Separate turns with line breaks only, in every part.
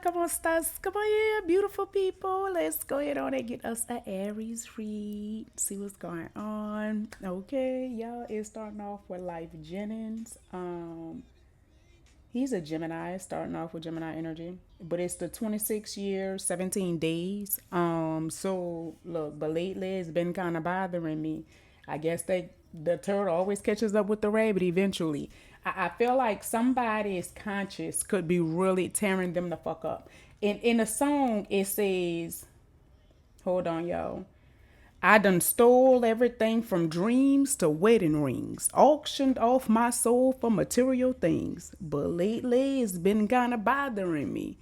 ¿Cómo estás? Come on here, beautiful people. Let's go ahead on and get us a Aries read. See what's going on. Okay, y'all. It's starting off with Life Jennings. He's a Gemini, starting off with Gemini energy. But it's the 26 years, 17 days. So look, but lately it's been kind of bothering me. I guess the turtle always catches up with the rabbit eventually. I feel like somebody's conscience could be really tearing them the fuck up. In the song it says, hold on, y'all. I done stole everything from dreams to wedding rings, auctioned off my soul for material things. But lately it's been kind of bothering me.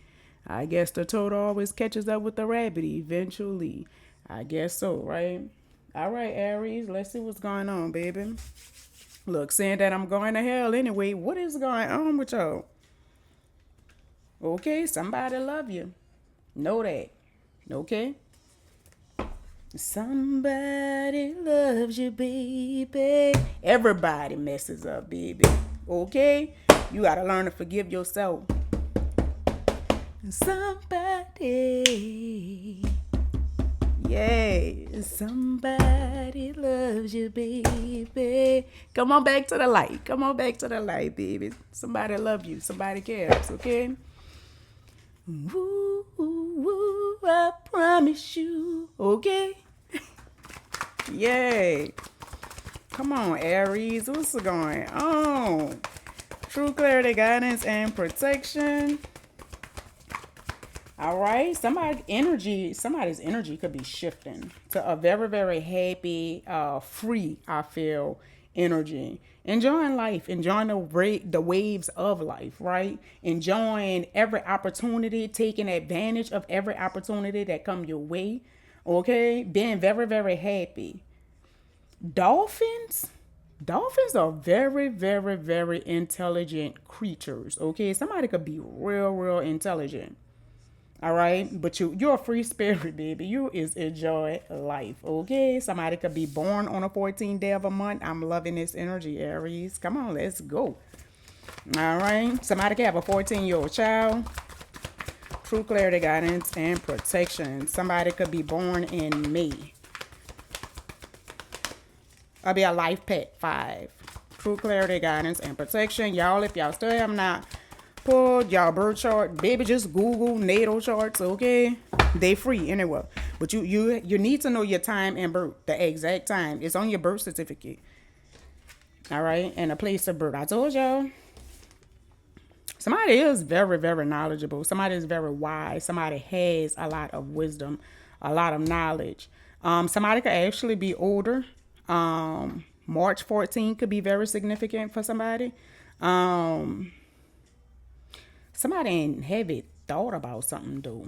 I guess the toad always catches up with the rabbit eventually. I guess so, right? All right, Aries, let's see what's going on, baby. Look, saying that I'm going to hell anyway. What is going on with y'all? Okay, somebody love you. Know that. Okay? Somebody loves you, baby. Everybody messes up, baby. Okay? You gotta learn to forgive yourself. Somebody. Yay. Somebody loves you, baby. Come on back to the light. Come on back to the light, baby. Somebody love you. Somebody cares, okay? Woo, woo, I promise you. Okay? Yay. Come on, Aries. What's going on? True clarity, guidance, and protection. All right. Somebody's energy could be shifting to a very, very happy, free, I feel, energy. Enjoying life, enjoying the waves of life, right? Enjoying every opportunity, taking advantage of every opportunity that come your way. Okay? Being very, very happy. Dolphins? Dolphins are very, very, very intelligent creatures. Okay? Somebody could be real, real intelligent. All right, but you're a free spirit, baby. You is enjoy life, okay? Somebody could be born on a 14th day of a month. I'm loving this energy, Aries. Come on, let's go. All right, somebody could have a 14-year-old child. True clarity, guidance, and protection. Somebody could be born in May. I'll be a life pet 5. True clarity, guidance, and protection. Y'all, if y'all still have not pulled y'all birth chart, baby, just Google natal charts, okay? They free anywhere. But you need to know your time and birth, the exact time. It's on your birth certificate. All right, and a place of birth. I told y'all. Somebody is very, very knowledgeable. Somebody is very wise. Somebody has a lot of wisdom, a lot of knowledge. Somebody could actually be older. March 14th could be very significant for somebody. Somebody ain't heavy thought about something, though.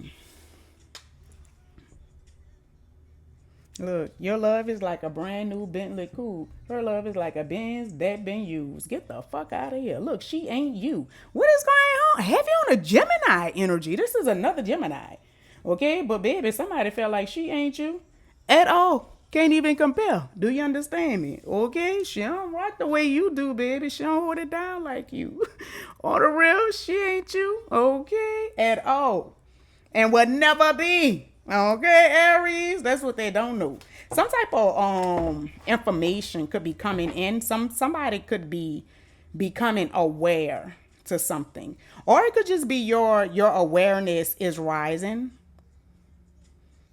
Look, your love is like a brand new Bentley coupe. Her love is like a Benz that been used. Get the fuck out of here. Look, she ain't you. What is going on? Heavy on a Gemini energy. This is another Gemini. Okay, but baby, somebody felt like she ain't you at all. Can't even compare. Do you understand me? Okay, she don't rock the way you do, baby. She don't hold it down like you. On the real, she ain't you. Okay, at all. And will never be. Okay, Aries, that's what they don't know. Some type of information could be coming in. Somebody could be becoming aware to something, or it could just be your awareness is rising,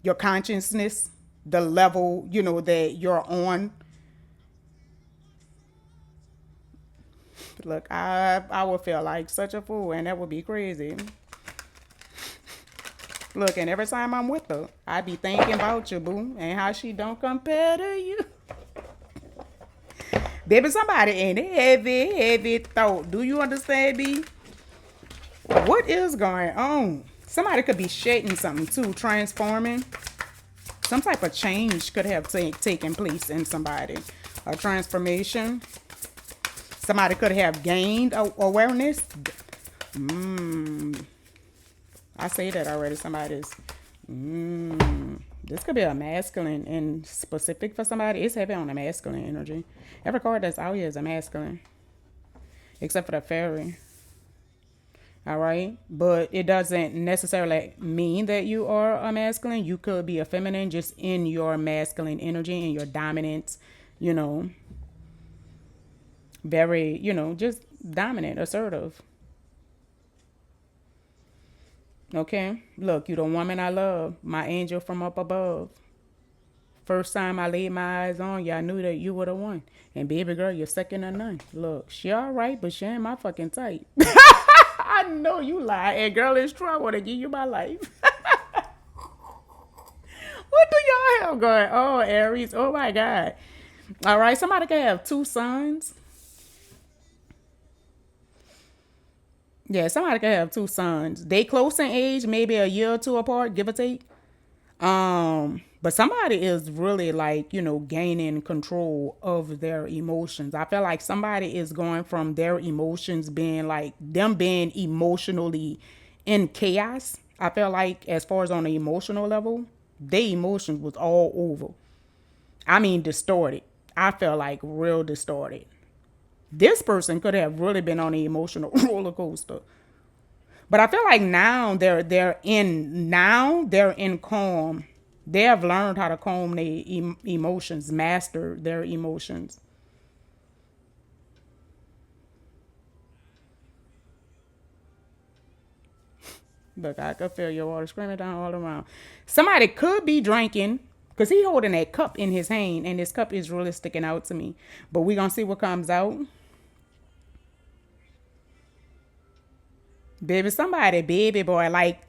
your consciousness, the level that you're on. Look, I would feel like such a fool, and that would be crazy. Look, and every time I'm with her, I be thinking about you, boo, and how she don't compare to you. Baby, somebody in heavy, heavy thought. Do you understand me? What is going on? Somebody could be shedding something too, transforming. Some type of change could have taken place in somebody. A transformation. Somebody could have gained awareness. I say that already. Somebody's. This could be a masculine and specific for somebody. It's heavy on the masculine energy. Every card that's out here is a masculine. Except for the fairy. All right. But it doesn't necessarily mean that you are a masculine. You could be a feminine just in your masculine energy and your dominance, you know, very, just dominant, assertive. Okay. Look, you the woman I love, my angel from up above. First time I laid my eyes on you, I knew that you were the one. And baby girl, you're second to none. Look, she all right, but she ain't my fucking type. I know you lie. And girl, it's true. I want to give you my life. What do y'all have going? Oh, Aries. Oh my God. All right. Somebody can have two sons. Yeah, somebody can have two sons. They close in age, maybe a year or two apart, give or take. But somebody is really like, gaining control of their emotions. I feel like somebody is going from their emotions being like them being emotionally in chaos. I feel like as far as on the emotional level, their emotions was all over. I mean distorted. I felt like real distorted. This person could have really been on an emotional roller coaster. But I feel like now they're in calm. They have learned how to calm their emotions, master their emotions. Look, I could feel your water screaming down all around. Somebody could be drinking because he holding that cup in his hand, and this cup is really sticking out to me. But we gonna see what comes out. Baby, somebody, baby boy, like,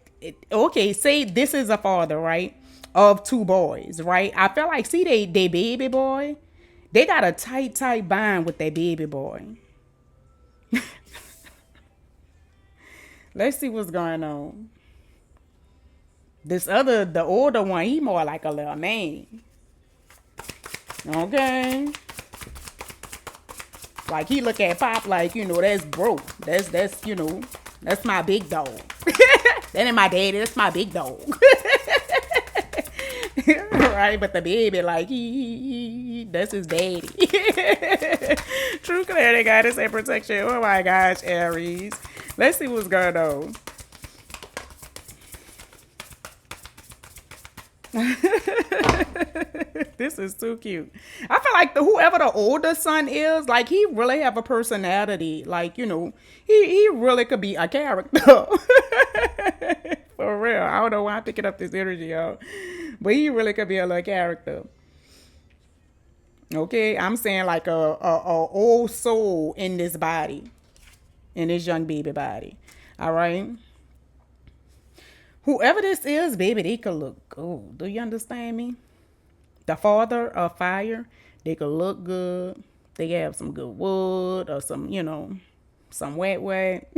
okay, say this is a father, right? Of two boys, right? I feel like, see, they baby boy, they got a tight bond with their baby boy. Let's see what's going on. The older one, he more like a little man. Okay. Like, he look at Pop like, that's bro. That's my big dog. That ain't my daddy, that's my big dog. Right, but the baby, like, that's his daddy. True clarity, guidance, and protection. Oh my gosh, Aries. Let's see what's going on. This is too cute. I feel like whoever the older son is, like, he really have a personality. Like, he really could be a character. For real. I don't know why I'm picking up this energy, y'all. But he really could be a little character. Okay, I'm saying like a old soul in this body, in this young baby body. All right. Whoever this is, baby, they could look good. Do you understand me? The father of fire, they could look good. They have some good wood or some wet.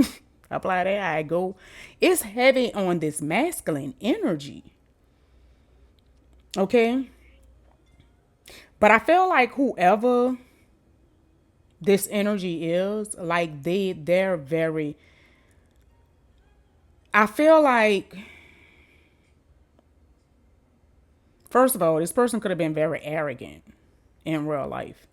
Apply that, I go. It's heavy on this masculine energy. Okay. But I feel like whoever this energy is, like they're very, I feel like, first of all, this person could have been very arrogant in real life.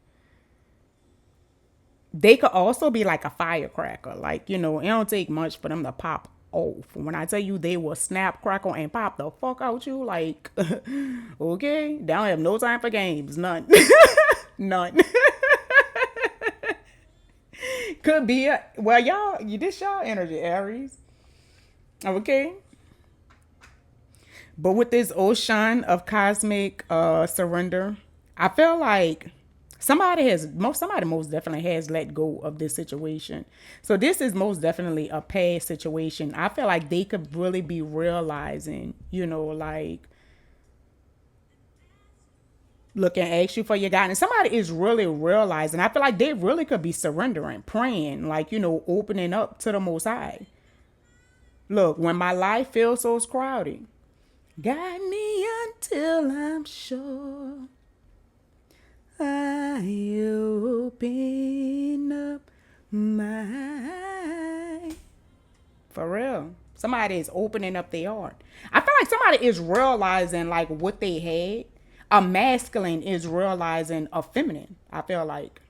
They could also be like a firecracker. Like, it don't take much for them to pop off. When I tell you they will snap, crackle, and pop the fuck out you, like, okay, they don't have no time for games. None. None. Could be, well, this y'all energy, Aries. Okay. But with this ocean of cosmic surrender, I feel like somebody most definitely has let go of this situation. So this is most definitely a past situation. I feel like they could really be realizing, like, look and ask you for your guidance. Somebody is really realizing. I feel like they really could be surrendering, praying, like, opening up to the Most High. Look, when my life feels so crowded, guide me until I'm sure I open up my. For real. Somebody is opening up their heart. I feel like somebody is realizing like what they had. A masculine is realizing a feminine. I feel like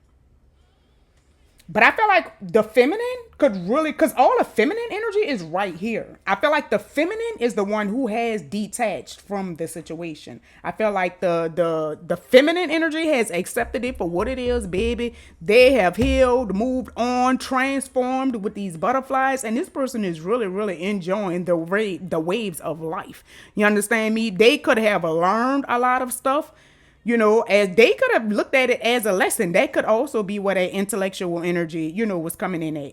But I feel like the feminine could really, because all the feminine energy is right here. I feel like the feminine is the one who has detached from the situation. I feel like the feminine energy has accepted it for what it is, baby. They have healed, moved on, transformed with these butterflies, and this person is really, really enjoying the waves of life. You understand me? They could have learned a lot of stuff, as they could have looked at it as a lesson. That could also be what that intellectual energy, was coming in at.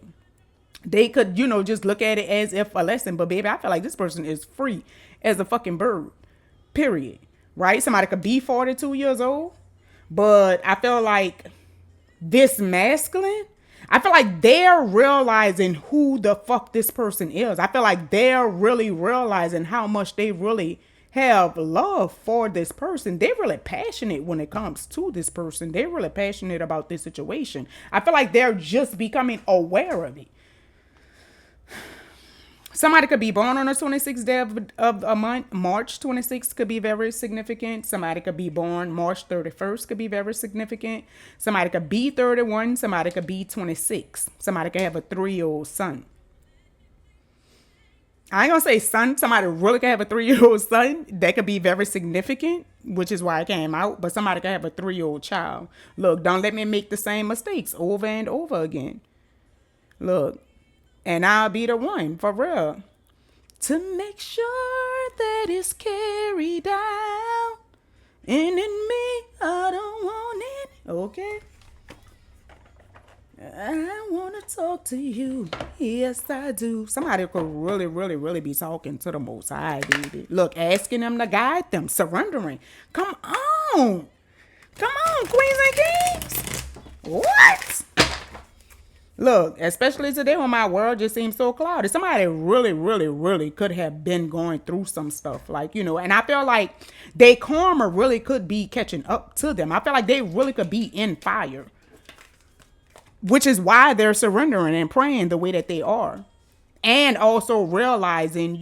They could, just look at it as if a lesson. But baby, I feel like this person is free as a fucking bird. Period. Right? Somebody could be 42 years old. But I feel like this masculine, I feel like they're realizing who the fuck this person is. I feel like they're really realizing how much they really have love for this person. They're really passionate when it comes to this person. They're really passionate about this situation. I feel like they're just becoming aware of it. Somebody could be born on the 26th day of a month. March 26th could be very significant. Somebody could be born March 31st could be very significant. Somebody could be 31. Somebody could be 26. Somebody could have a 3-year-old son. I ain't gonna say son. Somebody really could have a 3-year-old son. That could be very significant, which is why I came out. But somebody could have a 3-year-old child. Look, don't let me make the same mistakes over and over again. Look, and I'll be the one, for real, to make sure that it's carried out. And in me, I don't want it. Okay? I want to talk to you. Yes, I do. Somebody could really, really, really be talking to the Most High, baby. Look, asking them to guide them, surrendering. Come on. Come on, queens and kings. What? Look, especially today when my world just seems so cloudy. Somebody really, really, really could have been going through some stuff. Like, and I feel like their karma really could be catching up to them. I feel like they really could be in fire. Which is why they're surrendering and praying the way that they are. And also realizing,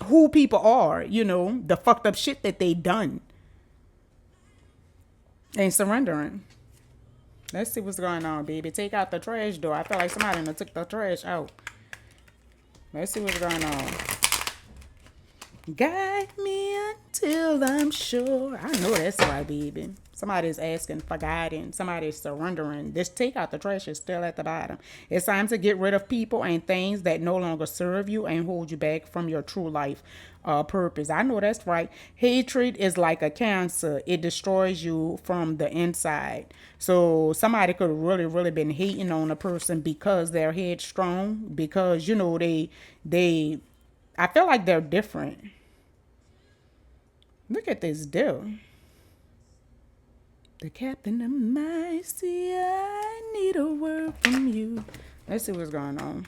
who people are, the fucked up shit that they done. And surrendering. Let's see what's going on, baby. Take out the trash door. I feel like somebody done took the trash out. Let's see what's going on. Guide me until I'm sure. I know that's right, baby. Somebody's asking for guidance. Somebody's surrendering. This take out the trash is still at the bottom. It's time to get rid of people and things that no longer serve you and hold you back from your true life purpose. I know that's right. Hatred is like a cancer. It destroys you from the inside. So somebody could really, really been hating on a person because they're headstrong. Because, they I feel like they're different. Look at this deal. The captain of my sea, I need a word from you. Let's see what's going on.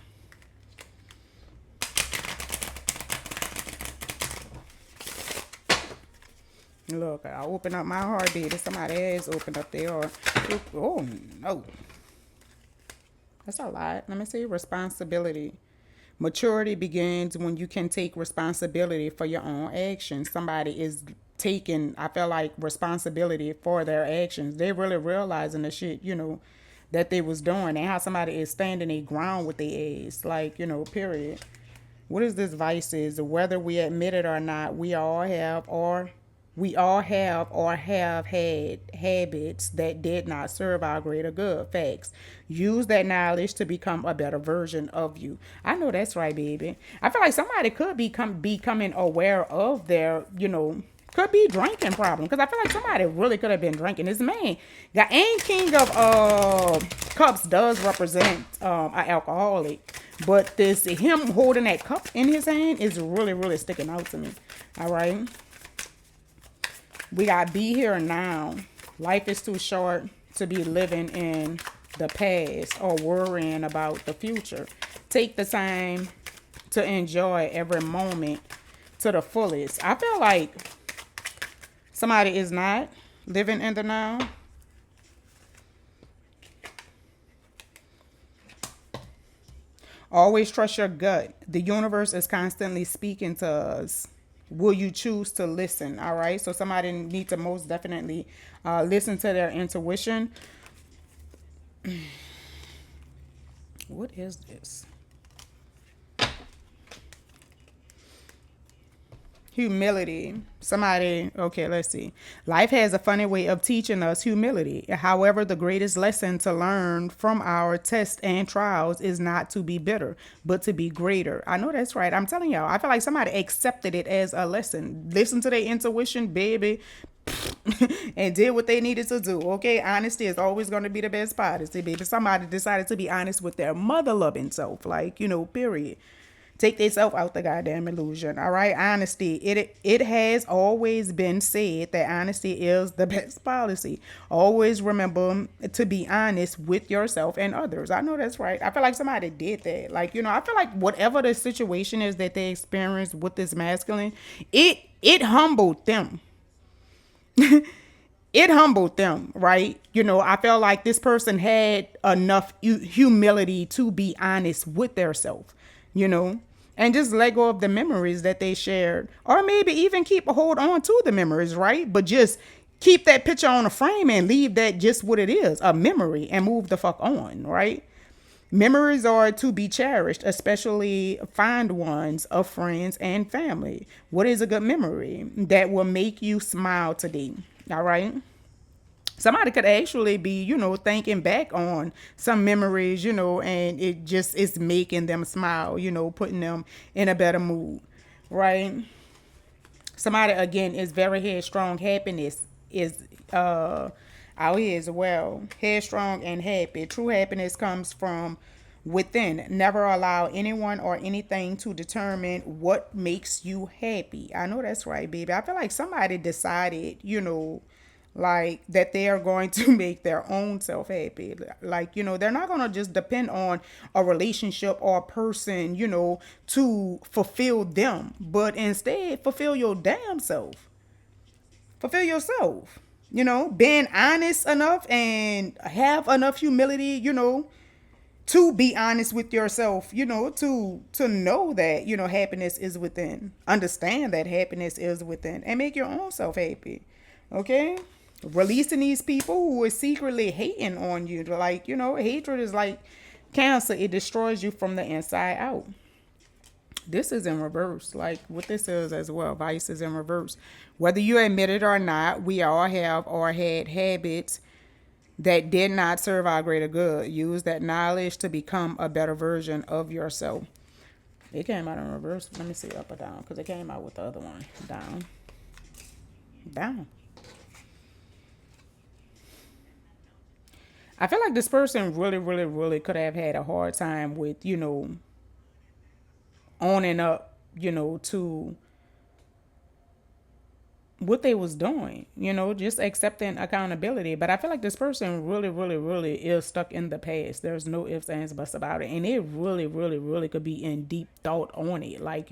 Look, I open up my heart, baby. Somebody else opened up their heart. Oh, no. That's a lot. Let me see. Responsibility. Maturity begins when you can take responsibility for your own actions. Somebody is taking, I feel like, responsibility for their actions. They really realizing the shit, that they was doing, and how somebody is standing their ground with their ass. Like, period. What is this vice is? Whether we admit it or not, we all have or have had habits that did not serve our greater good. Facts. Use that knowledge to become a better version of you. I know that's right, baby. I feel like somebody could becoming aware of their, could be drinking problem. Because I feel like somebody really could have been drinking. This man, the king of cups does represent an alcoholic. But him holding that cup in his hand is really, really sticking out to me. All right. We got be here now. Life is too short to be living in the past or worrying about the future. Take the time to enjoy every moment to the fullest. I feel like somebody is not living in the now. Always trust your gut. The universe is constantly speaking to us. Will you choose to listen? All right. So somebody needs to most definitely listen to their intuition. What is this? Humility. Somebody, okay, let's see. Life has a funny way of teaching us humility. However, the greatest lesson to learn from our tests and trials is not to be bitter, but to be greater. I know that's right. I'm telling y'all, I feel like somebody accepted it as a lesson. Listen to their intuition, baby, and did what they needed to do. Okay, honesty is always going to be the best policy, baby. Somebody decided to be honest with their mother loving self, like, period. Take themselves out the goddamn illusion. All right. Honesty. It has always been said that honesty is the best policy. Always remember to be honest with yourself and others. I know that's right. I feel like somebody did that. Like, I feel like whatever the situation is that they experienced with this masculine, it humbled them. It humbled them, right? I felt like this person had enough humility to be honest with their self, you know, and just let go of the memories that they shared, or maybe even keep a hold on to the memories, right? But just keep that picture on a frame and leave that just what it is, a memory, and move the fuck on, right? Memories are to be cherished, especially fond ones of friends and family. What is a good memory that will make you smile today? All right. Somebody could actually be, thinking back on some memories, and it just is making them smile, putting them in a better mood, right? Somebody again is very headstrong. Happiness is out here as well. Headstrong and happy. True happiness comes from within. Never allow anyone or anything to determine what makes you happy. I know that's right, baby. I feel like somebody decided, like that they are going to make their own self happy. Like, they're not going to just depend on a relationship or a person, to fulfill them, but instead fulfill your damn self. Fulfill yourself. Being honest enough and have enough humility, to be honest with yourself, to know that, happiness is within. Understand that happiness is within and make your own self happy. Okay? Releasing these people who are secretly hating on you. Like, hatred is like cancer. It destroys you from the inside out. This is in reverse, like what this is as well. Vice is in reverse. Whether you admit it or not, we all have or had habits that did not serve our greater good. Use that knowledge to become a better version of yourself. It came out in reverse. Let me see, up or down, because it came out with the other one. Down. Down. I feel like this person really, really, really could have had a hard time with, owning up, to what they was doing, just accepting accountability. But I feel like this person really, really, really is stuck in the past. There's no ifs, ands, buts about it. And it really, really, really could be in deep thought on it. Like,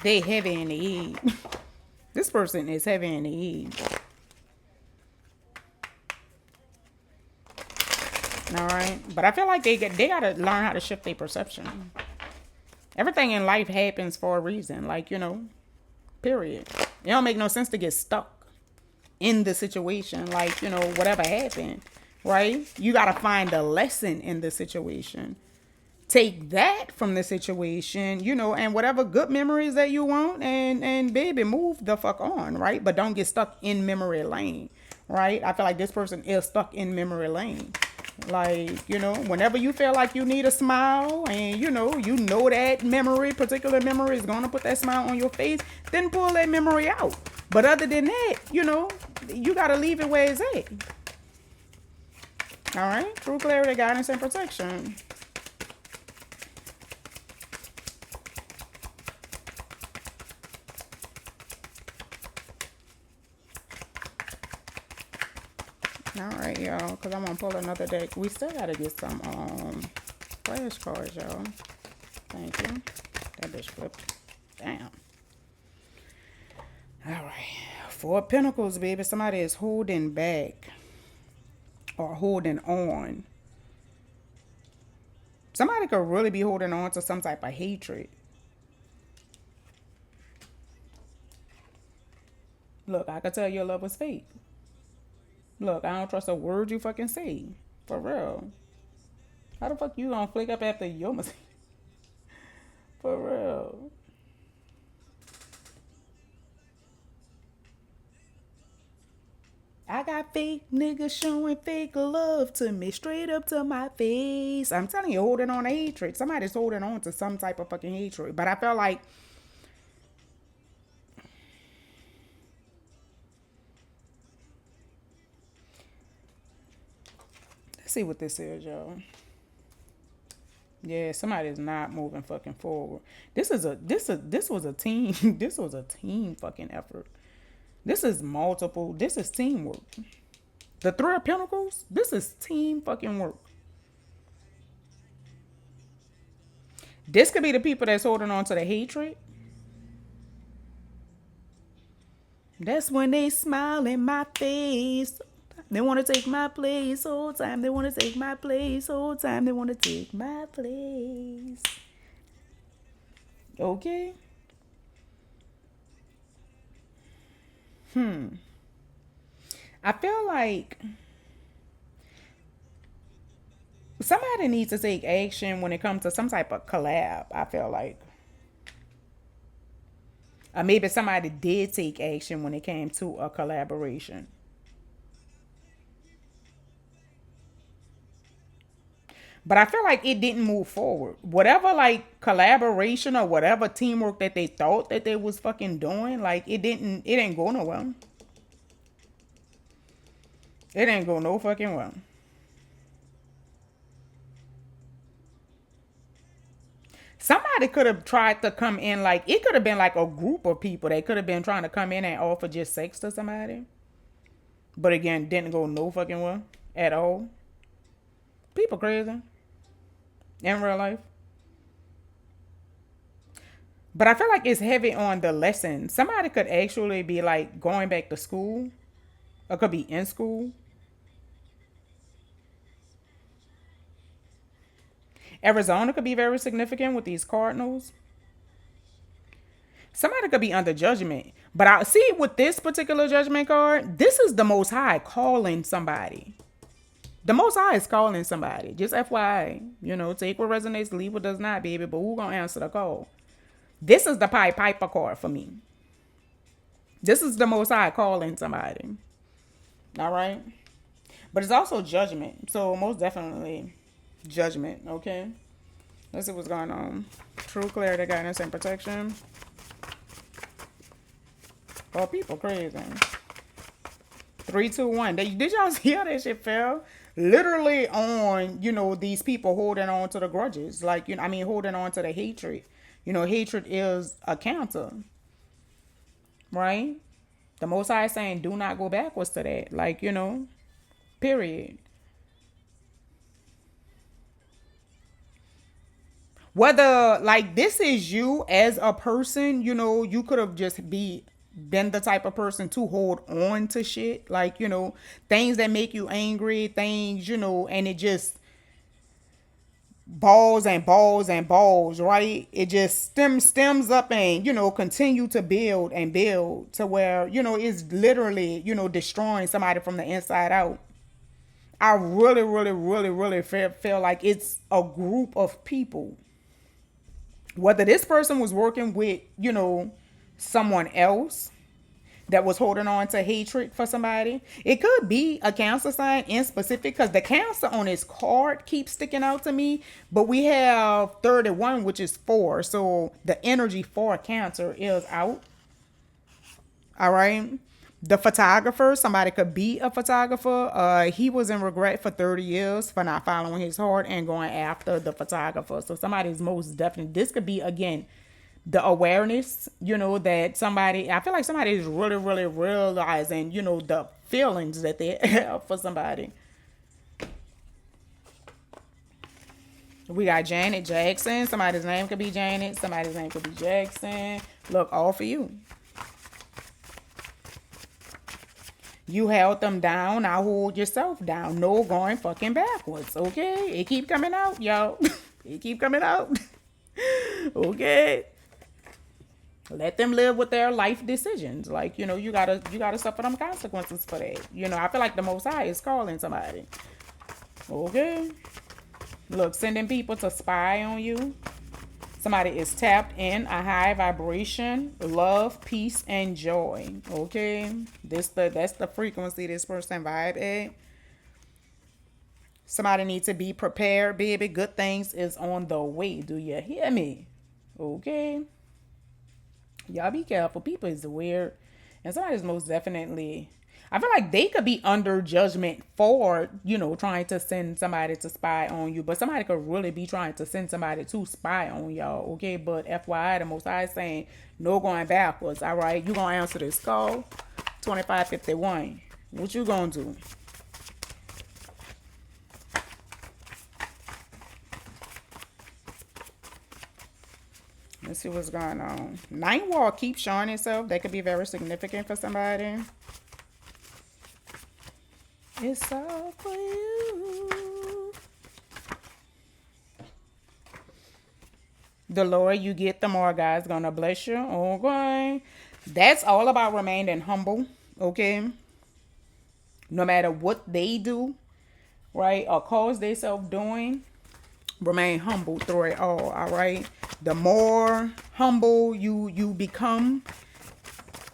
they heavy in the head. This person is heavy in the head. All right. But I feel like they got to learn how to shift their perception. Everything in life happens for a reason. Like, period. It don't make no sense to get stuck in the situation. Like, whatever happened, right? You got to find a lesson in the situation. Take that from the situation, and whatever good memories that you want, and baby, move the fuck on, right? But don't get stuck in memory lane, right? I feel like this person is stuck in memory lane. Like, whenever you feel like you need a smile and, that particular memory is going to put that smile on your face, then pull that memory out. But other than that, you got to leave it where it's at. All right. True clarity, guidance, and protection. All right, y'all, because I'm going to pull another deck. We still got to get some flashcards, y'all. Thank you. That bitch flipped. Damn. All right. Four of Pentacles, baby. Somebody is holding back or holding on. Somebody could really be holding on to some type of hatred. Look, I could tell your love was fake. Look, I don't trust a word you fucking say. For real. How the fuck you gonna flick up after your mistake? For real. I got fake niggas showing fake love to me, straight up to my face. I'm telling you, holding on to hatred. Somebody's holding on to some type of fucking hatred. But I felt like, let's see what this is, y'all. Yeah, somebody's not moving fucking forward. This was a team. This was a team fucking effort. This is multiple. This is teamwork. The Three of Pentacles. This is team fucking work. This could be the people that's holding on to the hatred. That's when they smile in my face. They want to take my place whole time. They want to take my place whole time. They want to take my place. Okay. I feel like somebody needs to take action when it comes to some type of collab. I feel like. Or maybe somebody did take action when it came to a collaboration. But I feel like it didn't move forward. Whatever like collaboration or whatever teamwork that they thought that they was fucking doing, like it didn't go nowhere. It didn't go no fucking well. Somebody could have tried to come in like it could have been like a group of people. They could have been trying to come in and offer just sex to somebody. But again, didn't go no fucking well at all. People crazy. In real life. But I feel like it's heavy on the lesson. Somebody could actually be like going back to school. Or could be in school. Arizona could be very significant with these cardinals. Somebody could be under judgment. But I see with this particular judgment card, this is the Most High calling somebody. The Most High is calling somebody. Just FYI. You know, take what resonates, leave what does not, baby. But who gonna answer the call? This is the Pied Piper card for me. This is the Most High calling somebody. All right? But it's also judgment. So most definitely judgment, okay? Let's see what's going on. True clarity, guidance, and protection. Oh, people crazy. 3, 2, 1. Did y'all see how that shit fell? Literally on, you know, these people holding on to the grudges. Like, you know, I mean, holding on to the hatred. You know, hatred is a cancer. Right? The Most High is saying, do not go backwards to that. Like, you know, period. Whether, like, this is you as a person, you know, you could have just been the type of person to hold on to shit. Like, you know, things that make you angry, things, you know, and it just balls and balls and balls, right? It just stems up and, you know, continue to build and build to where, you know, it's literally, you know, destroying somebody from the inside out. I really, really, really, really feel like it's a group of people. Whether this person was working with, you know, someone else that was holding on to hatred for somebody. It could be a Cancer sign in specific because the Cancer on his card keeps sticking out to me. But we have 31, which is 4. So the energy for Cancer is out. All right. The photographer, somebody could be a photographer. He was in regret for 30 years for not following his heart and going after the photographer. So somebody's most definitely, this could be, again, the awareness, you know, that somebody, I feel like somebody is really, really realizing, you know, the feelings that they have for somebody. We got Janet Jackson. Somebody's name could be Janet. Somebody's name could be Jackson. Look, all for you. You held them down. Now hold yourself down. No going fucking backwards. Okay? It keep coming out, y'all. It keep coming out. Okay? Let them live with their life decisions. Like, you gotta suffer them consequences for that. I feel like the Most High is calling somebody. Okay. Look, sending people to spy on you. Somebody is tapped in a high vibration, love, peace, and joy. Okay. That's the frequency this person vibe at. Somebody needs to be prepared, baby. Good things is on the way. Do you hear me? Okay. Y'all be careful. People is weird. And somebody's most definitely, I feel like they could be under judgment for, trying to send somebody to spy on you. But somebody could really be trying to send somebody to spy on y'all. Okay. But FYI, the Most High is saying no going backwards. All right. You going to answer this call. 2551. What you going to do? Let's see what's going on. Ninth wall keeps showing itself. That could be very significant for somebody. It's all for you. The lower you get, the more God's gonna bless you. Okay. That's all about remaining humble. Okay. No matter what they do, right, or cause themselves doing, remain humble through it all right? The more humble you become,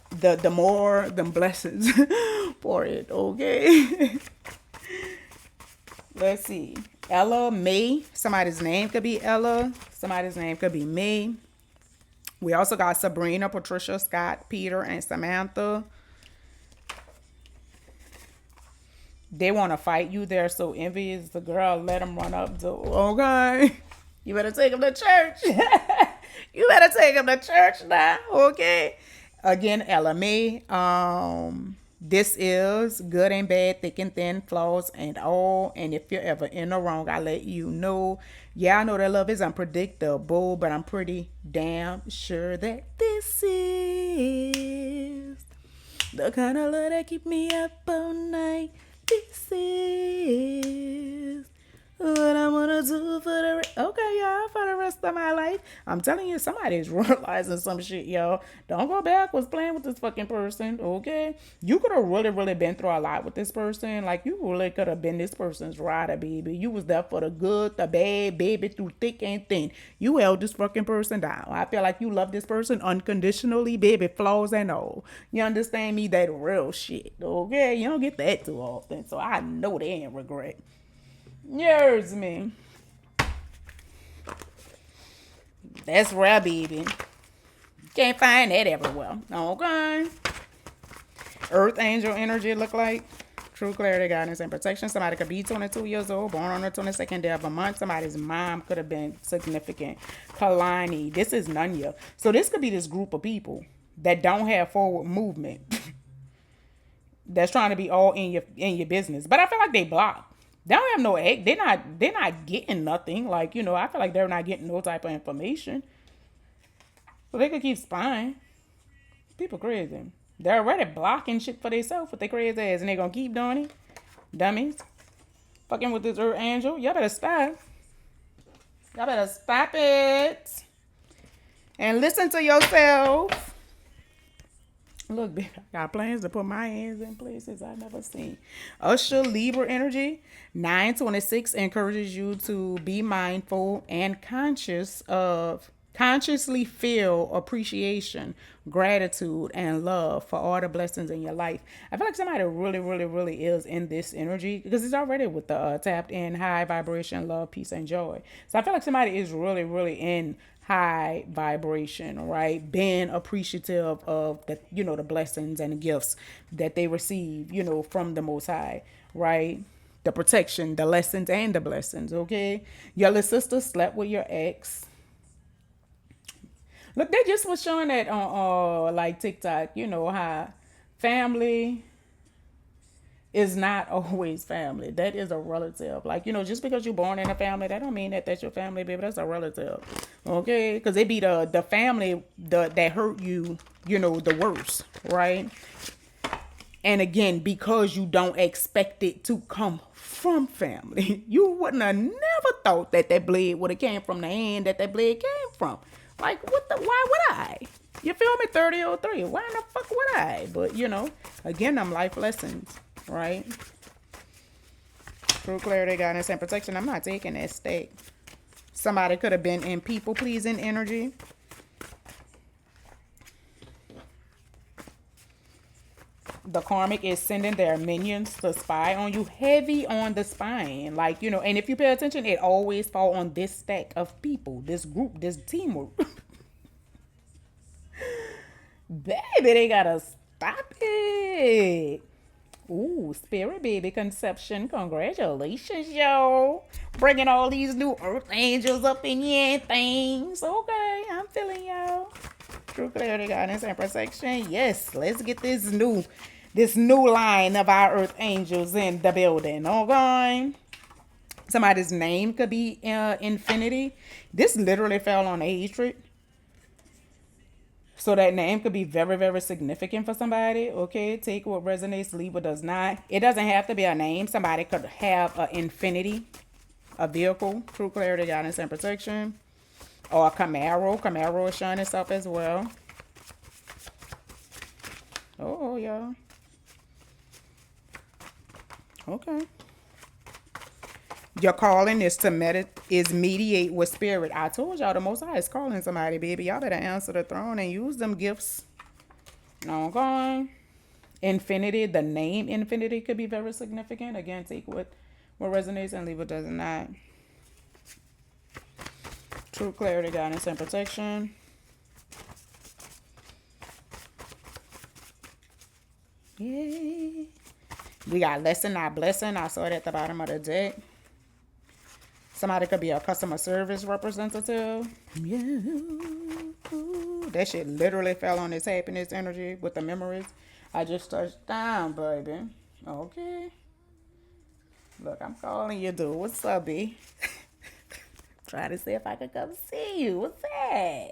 the more the blessings for it, okay? Let's see. Ella, May. Somebody's name could be Ella. Somebody's name could be May. We also got Sabrina, Patricia, Scott, Peter, and Samantha. They want to fight you. They're so envious. The girl, let them run up to, okay? You better take them to church. You better take them to church now, okay? Again, LMA. This is good and bad, thick and thin, flaws and all. And if you're ever in the wrong, I let you know. Yeah, I know that love is unpredictable, but I'm pretty damn sure that this is the kind of love that keep me up all night. This is what I wanna do for the okay, y'all, for the rest of my life. I'm telling you, somebody's realizing some shit, y'all. Don't go backwards playing with this fucking person, okay? You could have really, really been through a lot with this person. Like, you really could have been this person's rider, baby. You was there for the good, the bad, baby, through thick and thin. You held this fucking person down. I feel like you love this person unconditionally, baby, flaws and all. You understand me? That real shit, okay? You don't get that too often, so I know they ain't regret. Yours, me. That's rare, baby. Can't find that everywhere. Okay. Earth angel energy look like. True clarity, guidance, and protection. Somebody could be 22 years old, born on the 22nd day of a month. Somebody's mom could have been significant. Kalani. This is Nunya. So this could be this group of people that don't have forward movement. That's trying to be all in your business. But I feel like they blocked. They don't have no egg. They're not getting nothing. Like, I feel like they're not getting no type of information. So they could keep spying. People crazy. They're already blocking shit for themselves with their crazy ass, and they're gonna keep doing it. Dummies. Fucking with this earth angel. Y'all better stop. Y'all better stop it. And listen to yourself. Look, baby, I got plans to put my hands in places I've never seen. Usher, Libra energy. 926 encourages you to be mindful and consciously feel appreciation, gratitude, and love for all the blessings in your life. I feel like somebody really, really, really is in this energy because it's already with the tapped in high vibration, love, peace, and joy. So I feel like somebody is really, really in high vibration, right? Being appreciative of the blessings and the gifts that they receive, from the Most High, right? The protection, the lessons, and the blessings, okay? Your little sister slept with your ex. Look, they just was showing that on like TikTok, how family is not always family. That is a relative. Like, just because you're born in a family, that don't mean that that's your family, baby. That's a relative. Okay? Because it be the family that hurt you, the worst, right? And again, because you don't expect it to come from family, you wouldn't have never thought that blade would have came from the hand that blade came from. Like, why would I? You feel me? 3003. Why in the fuck would I? But again, them life lessons, right? True clarity, guidance, and protection. I'm not taking that stake. Somebody could have been in people pleasing energy. The karmic is sending their minions to spy on you, heavy on the spine. Like, and if you pay attention, it always fall on this stack of people, this group, this teamwork. Baby, they gotta stop it. Ooh, spirit baby conception. Congratulations, yo. Bringing all these new earth angels up in your things. Okay, I'm feeling y'all. True clarity, guidance, and protection. Yes, let's get this new line of our earth angels in the building. Okay. Somebody's name could be infinity. This literally fell on hatred. So that name could be very, very significant for somebody. Okay, take what resonates, leave what does not. It doesn't have to be a name. Somebody could have an infinity, a vehicle, true clarity, guidance, and protection. Or a Camaro. Camaro is showing itself as well. Oh, yeah. Okay. Your calling is to mediate with spirit. I told y'all the Most High is calling somebody, baby. Y'all better answer the throne and use them gifts. Okay. Infinity, the name infinity could be very significant. Again, take what resonates and leave what does not. True clarity, guidance, and protection. Yay. We got lesson, not blessing. I saw it at the bottom of the deck. Somebody could be a customer service representative. Yeah. That shit literally fell on this happiness energy with the memories. I just touched down, baby. Okay. Look, I'm calling you, dude. What's up, B? Trying to see if I could come see you. What's that?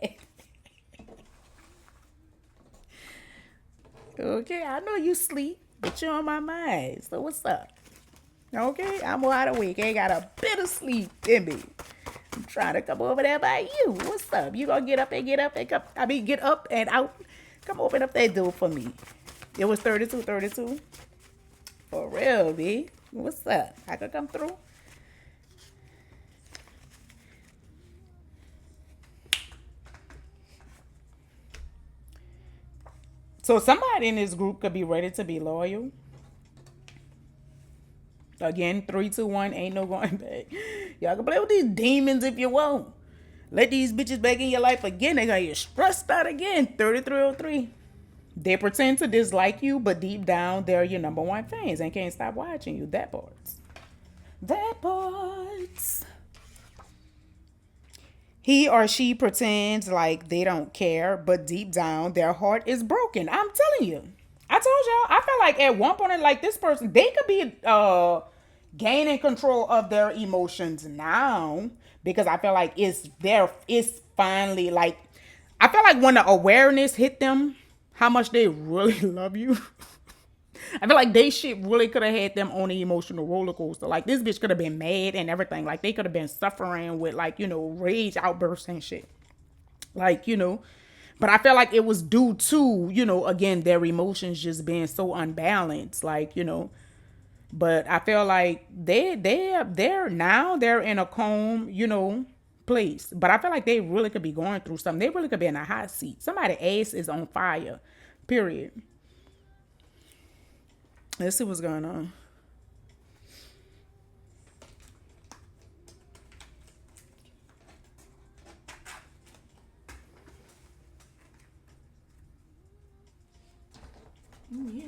Okay, I know you sleep, but you're on my mind. So what's up? Okay, I'm wide awake. Ain't got a bit of sleep in me. I'm trying to come over there by you. What's up? You gonna get up and come? Get up and out. Come open up that door for me. It was 32. For real, B. What's up? I could come through. So somebody in this group could be ready to be loyal. Again, 3, 2, 1, ain't no going back. Y'all can play with these demons if you want. Let these bitches back in your life again. They got you stressed out again. 3303. They pretend to dislike you, but deep down, they're your number one fans and can't stop watching you. That part. He or she pretends like they don't care, but deep down, their heart is broken. I'm telling you. I told y'all, I felt like at one point, like this person, they could be gaining control of their emotions now, because I feel like it's finally like, I feel like when the awareness hit them, how much they really love you. I feel like they shit really could have had them on an emotional roller coaster. Like this bitch could have been mad and everything. Like they could have been suffering with like, rage outbursts and shit. Like, but I felt like it was due to, again, their emotions just being so unbalanced. Like, but I feel like they're now they're in a calm, place. But I feel like they really could be going through something. They really could be in a hot seat. Somebody's ass is on fire. Period. Let's see what's going on. Yeah.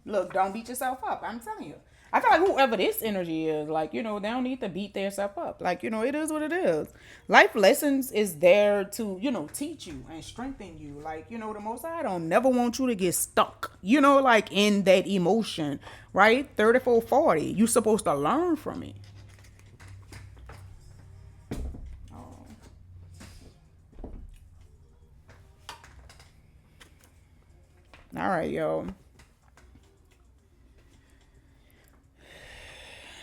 Look, don't beat yourself up. I'm telling you. I feel like whoever this energy is, like, they don't need to beat themselves up. Like, it is what it is. Life lessons is there to, teach you and strengthen you. Like, the Most High don't never want you to get stuck, like in that emotion, right? 3440. You supposed to learn from it. All right, yo.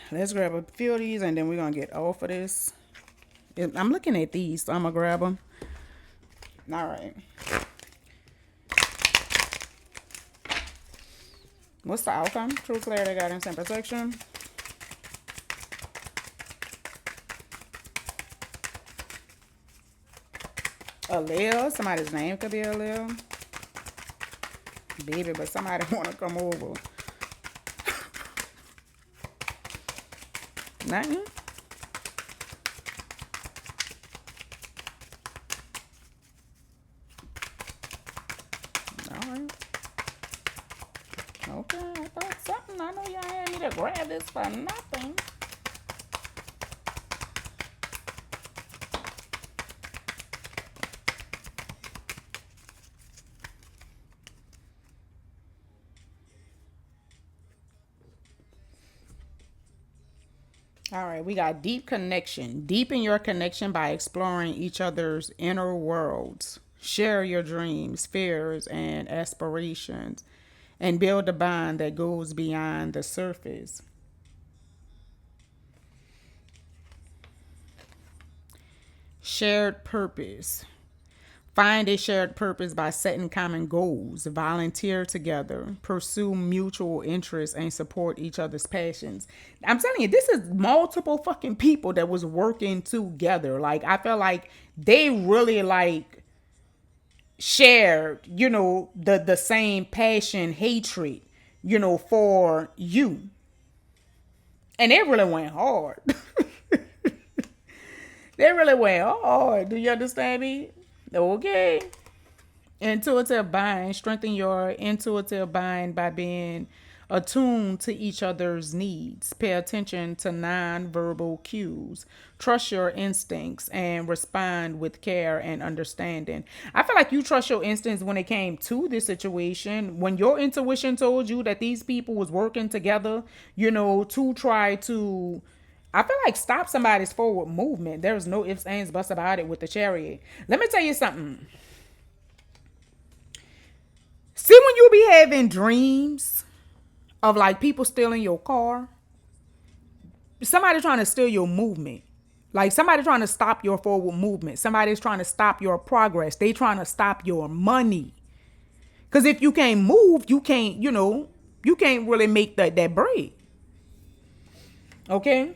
Let's grab a few of these and then we're going to get off of this. I'm looking at these, so I'm gonna grab them. All right. What's the outcome? True clarity, guidance, and protection. A Lil. Somebody's name could be a Lil. Baby, but somebody want to come over. Nothing? All right. Okay, I thought something. I know y'all had me to grab this for nothing. All right, we got deep connection. Deepen your connection by exploring each other's inner worlds. Share your dreams, fears, and aspirations, and build a bond that goes beyond the surface. Shared purpose. Find a shared purpose by setting common goals, volunteer together, pursue mutual interests, and support each other's passions. I'm telling you, this is multiple fucking people that was working together. Like, I feel like they really like shared, the same passion, hatred, for you. And they really went hard. They really went hard. Do you understand me? Okay. Intuitive bind. Strengthen your intuitive bind by being attuned to each other's needs. Pay attention to non-verbal cues. Trust your instincts and respond with care and understanding. I feel like you trust your instincts when it came to this situation. When your intuition told you that these people was working together, to try to, I feel like, stop somebody's forward movement. There's no ifs, ands, buts about it with the Chariot. Let me tell you something. See, when you be having dreams of like people stealing your car, somebody trying to steal your movement. Like somebody trying to stop your forward movement. Somebody's trying to stop your progress. They trying to stop your money. Because if you can't move, you can't, you can't really make that break. Okay?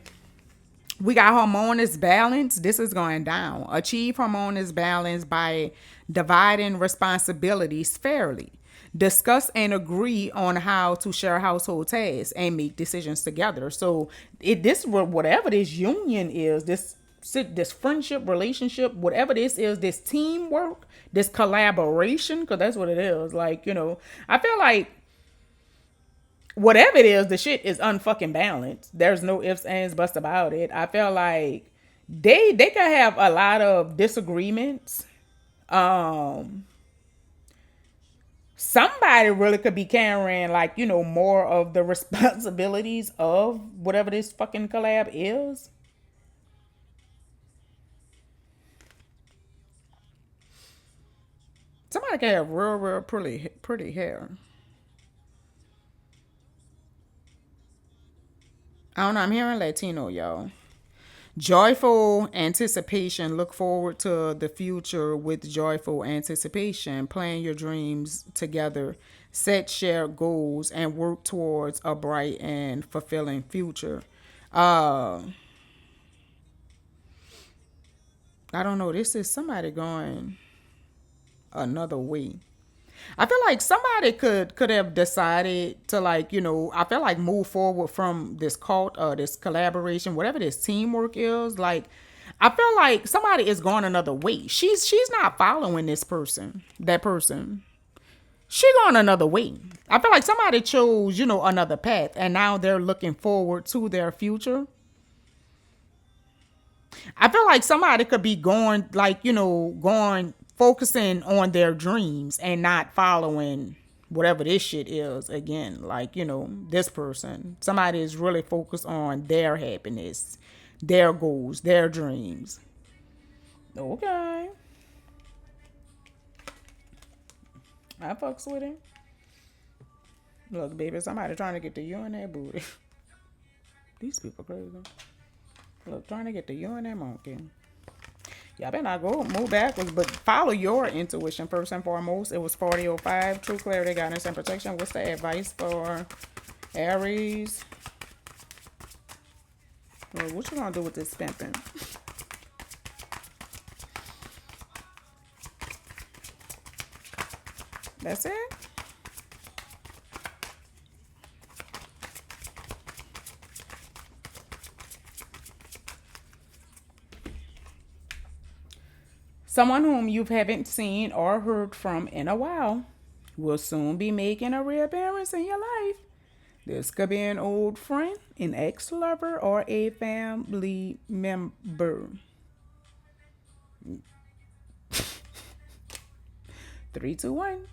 We got harmonious balance. This is going down. Achieve harmonious balance by dividing responsibilities fairly. Discuss and agree on how to share household tasks and make decisions together. So, whatever this union is, this friendship, relationship, whatever this is, this teamwork, this collaboration, because that's what it is. Like, I feel like whatever it is, the shit is unfucking balanced. There's no ifs, ands, buts about it. I feel like they could have a lot of disagreements. Somebody really could be carrying like, more of the responsibilities of whatever this fucking collab is. Somebody could have real pretty hair. I don't know. I'm hearing Latino, y'all. Joyful anticipation. Look forward to the future with joyful anticipation. Plan your dreams together. Set shared goals and work towards a bright and fulfilling future. Uh, I don't know. This is somebody going another way. I feel like somebody could have decided to, like, I feel like move forward from this cult or this collaboration, whatever this teamwork is. Like, I feel like somebody is going another way. She's not following this person, that person. She going another way. I feel like somebody chose, another path, and now they're looking forward to their future. I feel like somebody could be going, like, going focusing on their dreams and not following whatever this shit is again. Like, this person. Somebody is really focused on their happiness, their goals, their dreams. Okay. I fucks with it. Look, baby, somebody trying to get to you and that booty. These people crazy. Look, trying to get to you and that monkey. Y'all better not go move backwards, but follow your intuition first and foremost. It was 4005. True clarity, guidance, and protection. What's the advice for Aries? Well, what you gonna do with this pimping? That's it? Someone whom you haven't seen or heard from in a while will soon be making a reappearance in your life. This could be an old friend, an ex lover, or a family member. 3, 2, 1.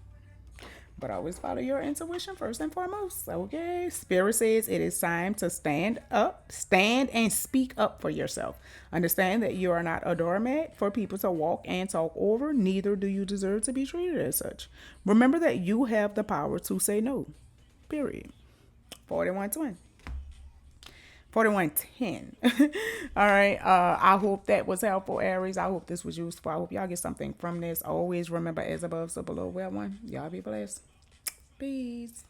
But always follow your intuition first and foremost. Okay. Spirit says it is time to stand up, stand and speak up for yourself. Understand that you are not a doormat for people to walk and talk over. Neither do you deserve to be treated as such. Remember that you have the power to say no. Period. 4120. 4110. All right. I hope that was helpful, Aries. I hope this was useful. I hope y'all get something from this. Always remember, as above, so below. Well, one. Y'all be blessed. Peace.